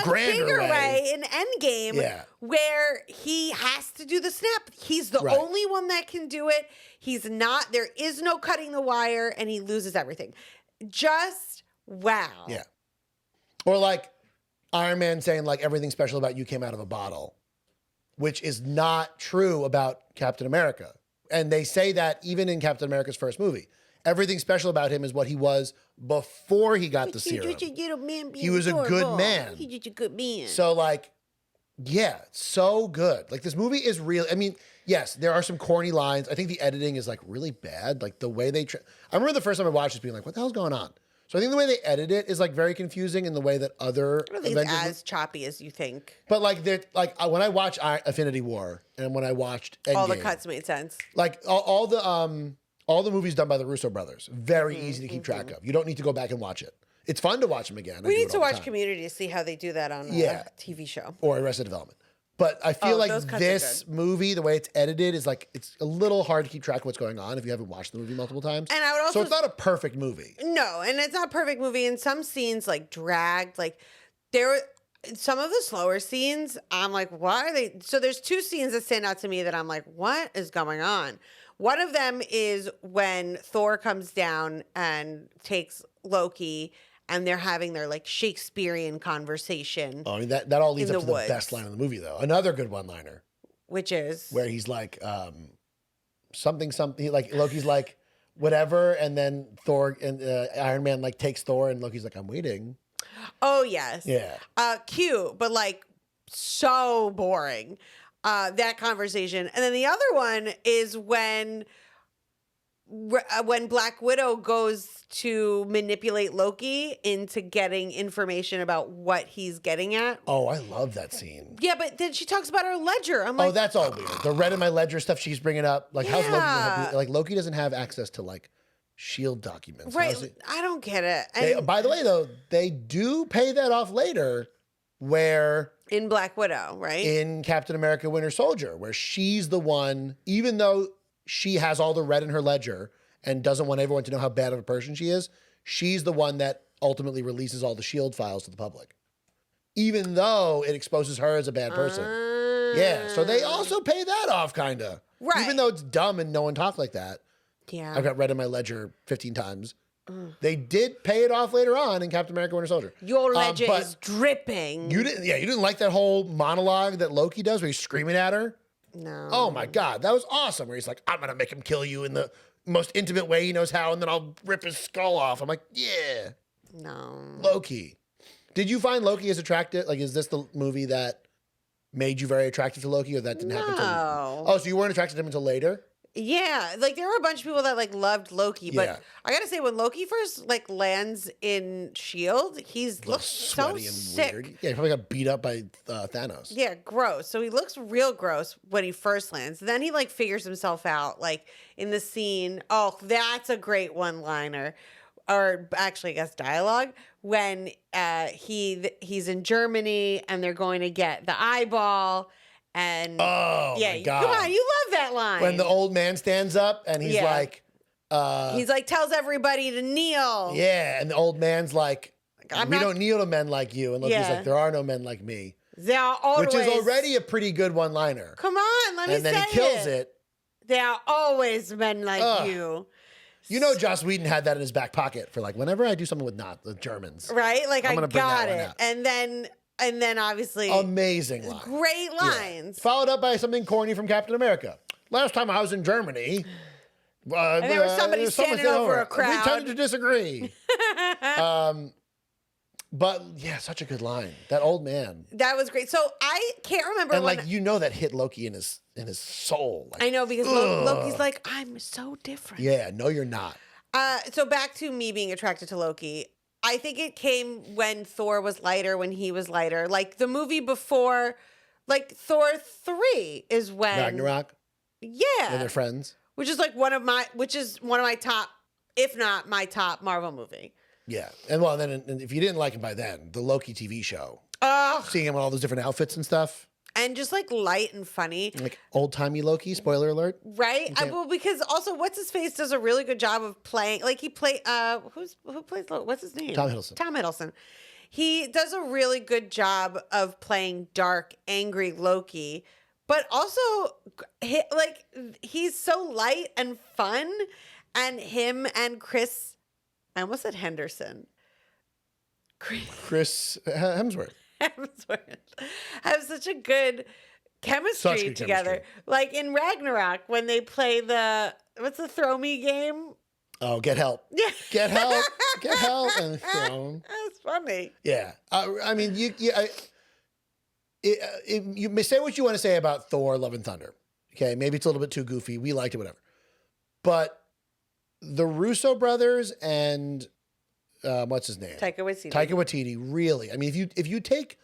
grander bigger way in Endgame, Yeah. where he has to do the snap. He's the Right. only one that can do it. He's not. There is no cutting the wire, and he loses everything. Just wow. Yeah. Or like Iron Man saying like everything special about you came out of a bottle, which is not true about Captain America. And they say that even in Captain America's first movie. Everything special about him is what he was before he got the serum. He was a good man. He's just a good man. So like, yeah, so good. Like this movie is real. I mean, yes, there are some corny lines. I think the editing is like really bad. Like the way they, I remember the first time I watched this being like, what the hell's going on? So I think the way they edit it is like very confusing in the way that other I don't think it's as choppy as you think. But like when I watched Infinity War and when I watched Endgame, All the cuts made sense. like all the movies done by the Russo brothers, very easy to keep track of. You don't need to go back and watch it. It's fun to watch them again. We need to watch Community to see how they do that on a TV show. Or Arrested Development. But I feel like this movie, the way it's edited, is like it's a little hard to keep track of what's going on if you haven't watched the movie multiple times. And I would also, so it's not a perfect movie. No, and it's not a perfect movie. And some scenes like dragged, like there were some of the slower scenes. I'm like, why are they? So there's two scenes that stand out to me that I'm like, what is going on? One of them is when Thor comes down and takes Loki, and they're having their like Shakespearean conversation. Oh, I mean, that all leads up to the woods. best line of the movie, though. Another good one-liner. Which is? Where he's like, something, like Loki's like, whatever, and then Thor and Iron Man like takes Thor, and Loki's like, I'm waiting. Oh, yes. Yeah. Cute, but like so boring. That conversation. And then the other one is when Black Widow goes to manipulate Loki into getting information about what he's getting at. Oh, I love that scene. Yeah, but then she talks about her ledger. I'm like, oh, that's all weird. The red in my ledger stuff she's bringing up. Like, how's Loki gonna help you? Like, Loki doesn't have access to like S.H.I.E.L.D. documents. Right. I don't get it. By the way, though, they do pay that off later where... In Black Widow, right? In Captain America Winter Soldier, where she's the one, even though she has all the red in her ledger and doesn't want everyone to know how bad of a person she is, she's the one that ultimately releases all the S.H.I.E.L.D. files to the public. Even though it exposes her as a bad person. Yeah, so they also pay that off, kind of. Right. Even though it's dumb and no one talked like that. Yeah. I've got red in my ledger 15 times. They did pay it off later on in Captain America Winter Soldier. Your ledger is dripping. You didn't like that whole monologue that Loki does where he's screaming at her? No. Oh my God, that was awesome. Where he's like, I'm gonna make him kill you in the most intimate way he knows how, and then I'll rip his skull off. I'm like, yeah. No. Loki. Did you find Loki as attractive? Like, is this the movie that made you very attractive to Loki, or that didn't happen until... Oh, so you weren't attracted to him until later? Yeah, like there were a bunch of people that like loved Loki, but Yeah. I gotta say when Loki first like lands in Shield, he's looks so Sweaty and sick. weird. Yeah, he probably got beat up by Thanos. Yeah, gross. So he looks real gross when he first lands. Then he like figures himself out, like in the scene. Oh, that's a great one-liner, or actually, I guess dialogue when he's in Germany and they're going to get the eyeball. And oh yeah, my God. Come on, you love that line. When the old man stands up and he's like, tells everybody to kneel. yeah, and the old man's like, we don't kneel to men like you. And Loki's like, there are no men like me. They are always, which is already a pretty good one-liner. Come on, let me say it. And then he kills it. They are always men like you. You know, Joss Whedon had that in his back pocket for like, whenever I do something with the Germans. Right? Like, I got it. Out. And then obviously... Amazing line. Great lines. Yeah. Followed up by something corny from Captain America. Last time I was in Germany... and there was somebody standing over a crowd. We tended to disagree. But yeah, such a good line. That old man. That was great. So I can't remember and when... like, you know that hit Loki in his soul. Like, I know, because Loki's like, I'm so different. Yeah, no, you're not. So back to me being attracted to Loki. I think it came when Thor was lighter, when he was lighter. Like the movie before, like Thor 3 is when... Ragnarok? Yeah. When they're friends? Which is one of my top, if not my top Marvel movie. Yeah. And well, then and if you didn't like him by then, the Loki TV show. Seeing him in all those different outfits and stuff. and just like light and funny. Like old-timey Loki, spoiler alert. Right? Okay. Well, because also what's his face does a really good job of playing. Like he play who plays what's his name? Tom Hiddleston. Tom Hiddleston. He does a really good job of playing dark, angry Loki, but also he's so light and fun, and him and Chris, I almost said Henderson. Chris Hemsworth. Have such a good chemistry together. Like in Ragnarok when they play what's the throw me game? Oh, get help. Yeah. Get help. Get help. And throw. That's funny. Yeah. I mean, you may say what you want to say about Thor, Love and Thunder. Okay. Maybe it's a little bit too goofy. We liked it, whatever. But the Russo brothers and what's his name? Taika Waititi, really. I mean, if you take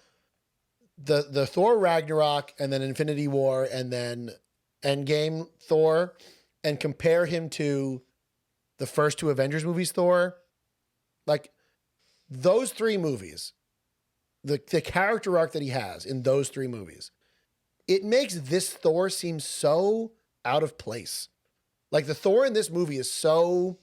the Thor Ragnarok and then Infinity War and then Endgame Thor and compare him to the first two Avengers movies Thor, like those three movies, the character arc that he has in those three movies, it makes this Thor seem so out of place. Like the Thor in this movie is so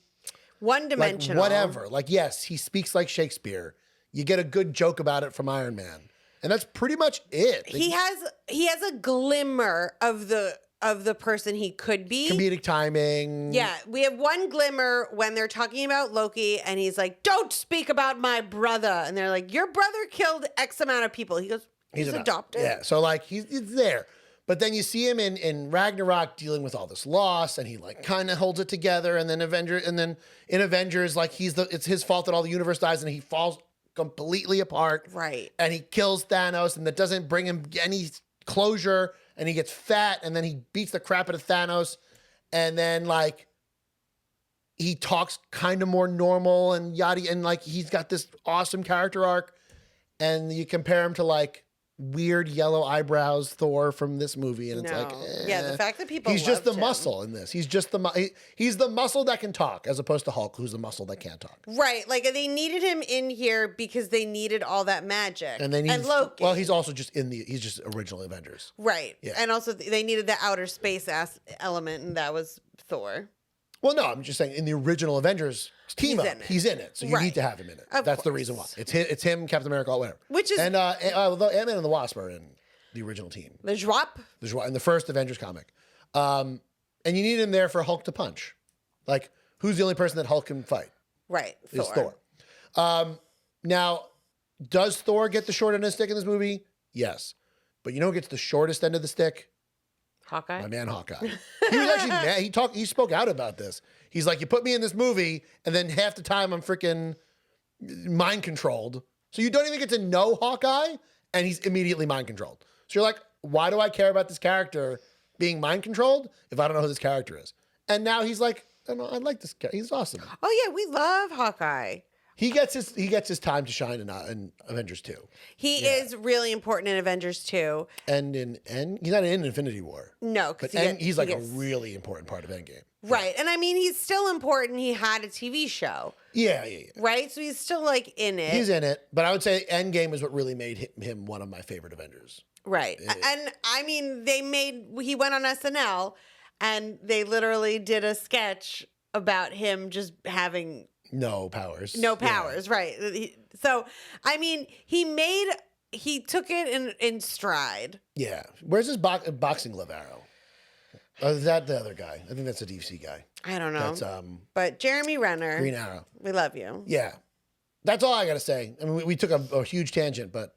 one-dimensional. Like whatever. Like, yes, he speaks like Shakespeare. You get a good joke about it from Iron Man. And that's pretty much it. He has a glimmer of the person he could be. Comedic timing. Yeah, we have one glimmer when they're talking about Loki and he's like, "Don't speak about my brother." And they're like, "Your brother killed X amount of people." He goes, he's adopted. Yeah, so like he's there. But then you see him in Ragnarok dealing with all this loss, and he like kind of holds it together. And then in Avengers, like it's his fault that all the universe dies, and he falls completely apart. Right. And he kills Thanos, and that doesn't bring him any closure. And he gets fat, and then he beats the crap out of Thanos, and then like he talks kind of more normal and yada, and like he's got this awesome character arc. And you compare him to like weird yellow eyebrows Thor from this movie, and it's like, yeah, the fact that people he's just the him. muscle in this. He's just he's the muscle that can talk, as opposed to Hulk, who's the muscle that can't talk. Right, like they needed him in here because they needed all that magic, and they needed Loki. Well, he's also just he's just original Avengers, right? Yeah, and also they needed the outer space element, and that was Thor. Well, no, I'm just saying in the original Avengers team he's in it, so you need to have him in it. That's the reason why. It's him, Captain America, whatever. Which is although Ant-Man and the Wasp are in the original team. The Joie in the first Avengers comic, and you need him there for Hulk to punch. Like, who's the only person that Hulk can fight? Right, is Thor. Now, does Thor get the short end of the stick in this movie? Yes, but you know who gets the shortest end of the stick? Hawkeye? My man Hawkeye. He was actually mad. He spoke out about this. He's like, you put me in this movie, and then half the time I'm freaking mind controlled. So you don't even get to know Hawkeye, and he's immediately mind controlled. So you're like, why do I care about this character being mind controlled if I don't know who this character is? And now he's like, I like this guy. He's awesome. Oh yeah, we love Hawkeye. He gets his time to shine in Avengers 2. He is really important in Avengers 2. And he's not in Infinity War. No, but he's like a really important part of Endgame. Right. And I mean, he's still important. He had a TV show. Yeah. Right? So he's still like in it. He's in it. But I would say Endgame is what really made him one of my favorite Avengers. Right. And I mean, he went on SNL and they literally did a sketch about him just having no powers. Right. So, I mean, he took it in stride. Yeah. Where's his boxing glove arrow? Is that the other guy? I think that's a DC guy. I don't know. That's but Jeremy Renner. Green Arrow. We love you. Yeah. That's all I got to say. I mean, we took a huge tangent, but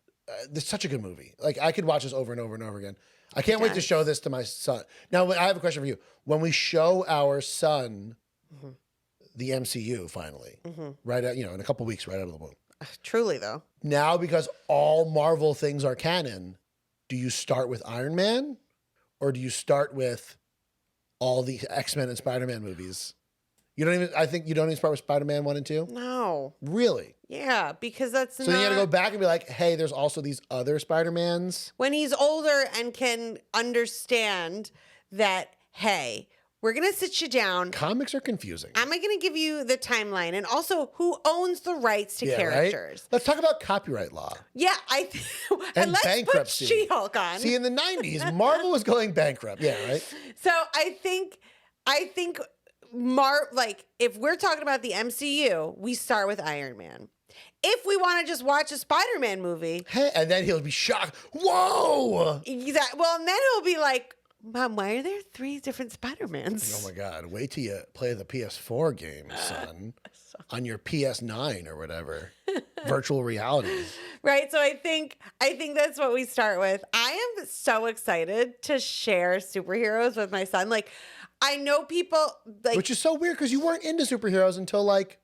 it's such a good movie. Like, I could watch this over and over and over again. I can't wait to show this to my son. Now, I have a question for you. When we show our son the MCU finally, right out, in a couple weeks, right out of the womb. Truly, though. Now, because all Marvel things are canon, do you start with Iron Man, or do you start with all the X-Men and Spider-Man movies? I think you don't even start with Spider-Man 1 and 2? No. Really? Yeah, because that's so you got to go back and be like, hey, there's also these other Spider-Mans. When he's older and can understand that, hey, We're going to sit you down. Comics are confusing. I'm going to give you the timeline and also who owns the rights to characters. Right? Let's talk about copyright law. Yeah, and let's bankruptcy. put She-Hulk on. See, in the 90s, Marvel was going bankrupt. Yeah, right? So I think if we're talking about the MCU, we start with Iron Man. If we want to just watch a Spider-Man movie. Hey, and then he'll be shocked. Whoa! Exactly. Well, and then he'll be like, Mom, why are there 3 different Spider-Mans? Oh my God. Wait till you play the PS4 game, son. On your PS9 or whatever. Virtual reality. Right. So I think that's what we start with. I am so excited to share superheroes with my son. Like, I know people like, which is so weird because you weren't into superheroes until like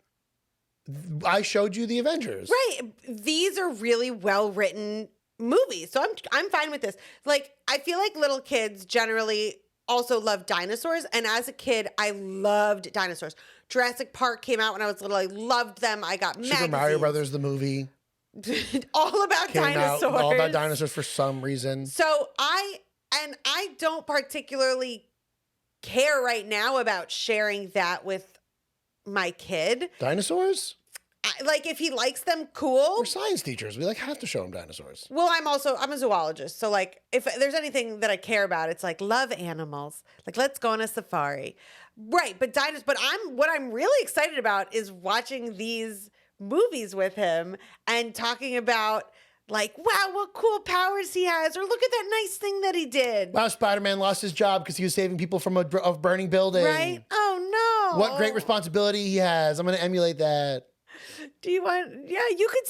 I showed you the Avengers. Right. These are really well written movies. So I'm fine with this. Like, I feel like little kids generally also love dinosaurs. And as a kid, I loved dinosaurs. Jurassic Park came out when I was little. I loved them. I got magazines. Super Mario Brothers, the movie. All about dinosaurs. All about dinosaurs for some reason. So I don't particularly care right now about sharing that with my kid. Dinosaurs? Like, if he likes them, cool. We're science teachers. We like have to show him dinosaurs. Well, I'm a zoologist. So like, if there's anything that I care about, it's like, love animals. Like, let's go on a safari. Right. But what I'm really excited about is watching these movies with him and talking about like, wow, what cool powers he has, or look at that nice thing that he did. Wow, Spider-Man lost his job because he was saving people from a burning building. Right? Oh no. What great responsibility he has. I'm going to emulate that. Do you want? Yeah, you could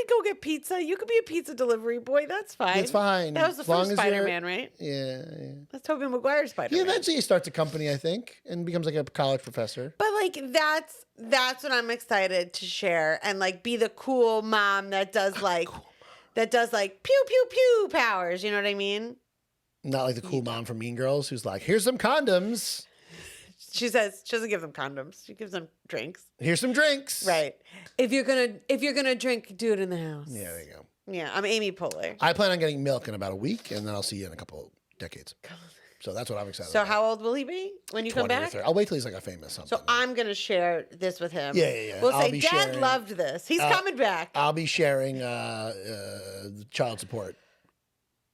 go get pizza. You could be a pizza delivery boy. That's fine. It's fine. That was the first Spider-Man, right? Yeah. That's Tobey Maguire's Spider-Man. He eventually starts a company, I think, and becomes like a college professor. But like, that's what I'm excited to share and like be the cool mom that does like pew pew pew powers. You know what I mean? Not like the cool mom from Mean Girls who's like, here's some condoms. She says she doesn't give them condoms. She gives them drinks. Here's some drinks. Right. If you're gonna drink, do it in the house. Yeah, there you go. Yeah, I'm Amy Poehler. I plan on getting milk in about a week, and then I'll see you in a couple decades. So that's what I'm excited about. So how old will he be when you come back? I'll wait till he's like a famous something. So I'm going to share this with him. Yeah. We'll say, Dad loved this. He's coming back. I'll be sharing child support.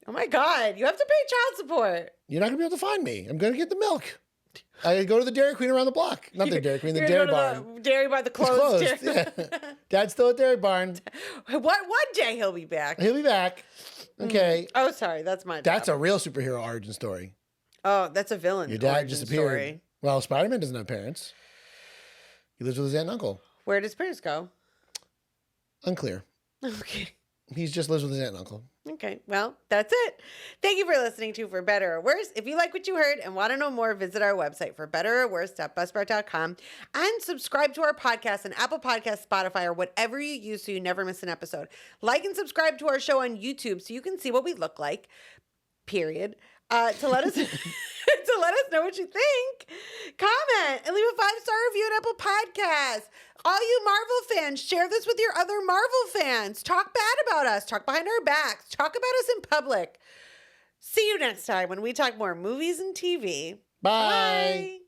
Oh my God. You have to pay child support. You're not going to be able to find me. I'm going to get the milk. I go to the Dairy Queen around the block. Not the Dairy Queen, the Dairy Barn. The Dairy Barn, the closed. It's closed. Yeah. Dad's still at Dairy Barn. One day he'll be back. He'll be back. Okay. Oh, sorry. That's my That's a real superhero origin story. Oh, that's a villain. Your dad disappeared. Story. Well, Spider-Man doesn't have parents. He lives with his aunt and uncle. Where does parents go? Unclear. Okay. He just lives with his aunt and uncle. Okay, well, that's it. Thank you for listening to For Better or Worse. If you like what you heard and want to know more, visit our website, forbetterorworse.buzzsprout.com, and subscribe to our podcast on Apple Podcasts, Spotify, or whatever you use so you never miss an episode. Like and subscribe to our show on YouTube so you can see what we look like, period. To let us know what you think. Comment and leave a 5-star review on Apple Podcasts. All you Marvel fans, share this with your other Marvel fans. Talk bad about us. Talk behind our backs. Talk about us in public. See you next time when we talk more movies and TV. Bye. Bye.